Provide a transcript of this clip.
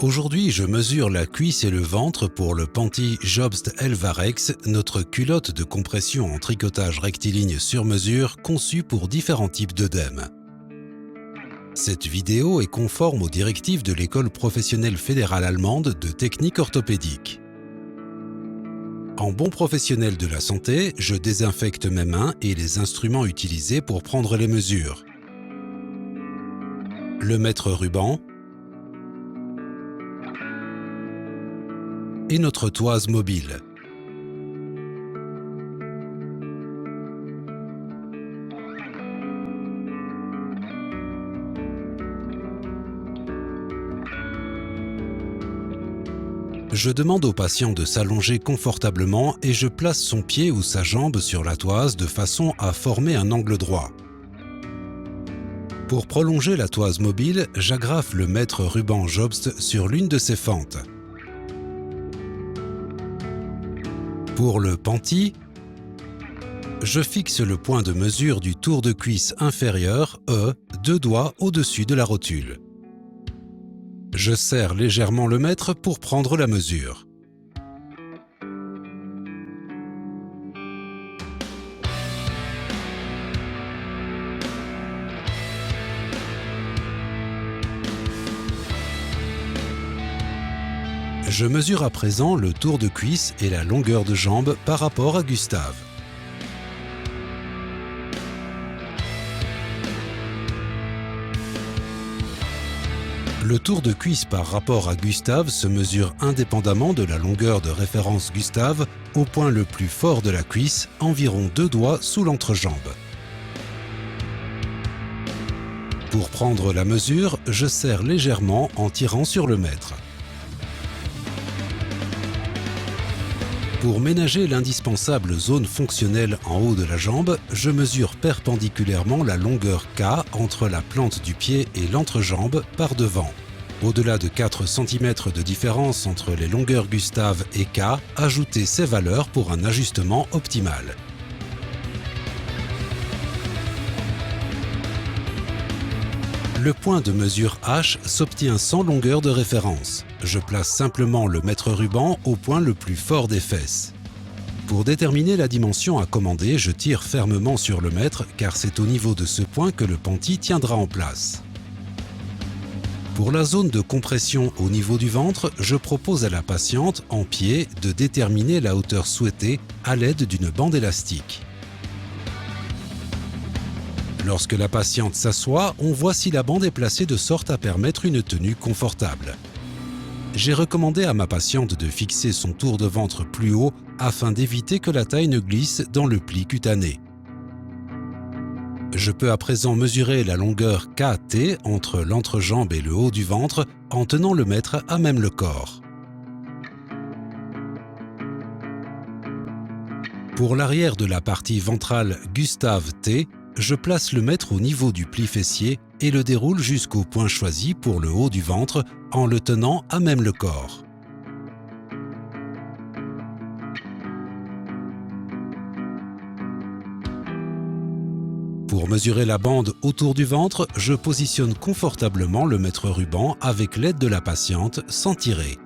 Aujourd'hui, je mesure la cuisse et le ventre pour le Panty Jobst Elvarex, notre culotte de compression en tricotage rectiligne sur mesure conçue pour différents types d'œdèmes. Cette vidéo est conforme aux directives de l'École professionnelle fédérale allemande de technique orthopédique. En bon professionnel de la santé, je désinfecte mes mains et les instruments utilisés pour prendre les mesures. Le mètre ruban et notre toise mobile. Je demande au patient de s'allonger confortablement et je place son pied ou sa jambe sur la toise de façon à former un angle droit. Pour prolonger la toise mobile, j'agrafe le mètre ruban Jobst sur l'une de ses fentes. Pour le Panty, je fixe le point de mesure du tour de cuisse inférieur, deux doigts au-dessus de la rotule. Je serre légèrement le mètre pour prendre la mesure. Je mesure à présent le tour de cuisse et la longueur de jambe par rapport à Gustave. Le tour de cuisse par rapport à Gustave se mesure indépendamment de la longueur de référence Gustave au point le plus fort de la cuisse, environ 2 doigts sous l'entrejambe. Pour prendre la mesure, je serre légèrement en tirant sur le mètre. Pour ménager l'indispensable zone fonctionnelle en haut de la jambe, je mesure perpendiculairement la longueur K entre la plante du pied et l'entrejambe par devant. Au-delà de 4 cm de différence entre les longueurs Gustave et K, ajoutez ces valeurs pour un ajustement optimal. Le point de mesure H s'obtient sans longueur de référence. Je place simplement le mètre ruban au point le plus fort des fesses. Pour déterminer la dimension à commander, je tire fermement sur le mètre car c'est au niveau de ce point que le panty tiendra en place. Pour la zone de compression au niveau du ventre, je propose à la patiente, en pied, de déterminer la hauteur souhaitée à l'aide d'une bande élastique. Lorsque la patiente s'assoit, on voit si la bande est placée de sorte à permettre une tenue confortable. J'ai recommandé à ma patiente de fixer son tour de ventre plus haut afin d'éviter que la taille ne glisse dans le pli cutané. Je peux à présent mesurer la longueur KT entre l'entrejambe et le haut du ventre en tenant le mètre à même le corps. Pour l'arrière de la partie ventrale Gustave T, je place le mètre au niveau du pli fessier et le déroule jusqu'au point choisi pour le haut du ventre en le tenant à même le corps. Pour mesurer la bande autour du ventre, je positionne confortablement le mètre ruban avec l'aide de la patiente sans tirer.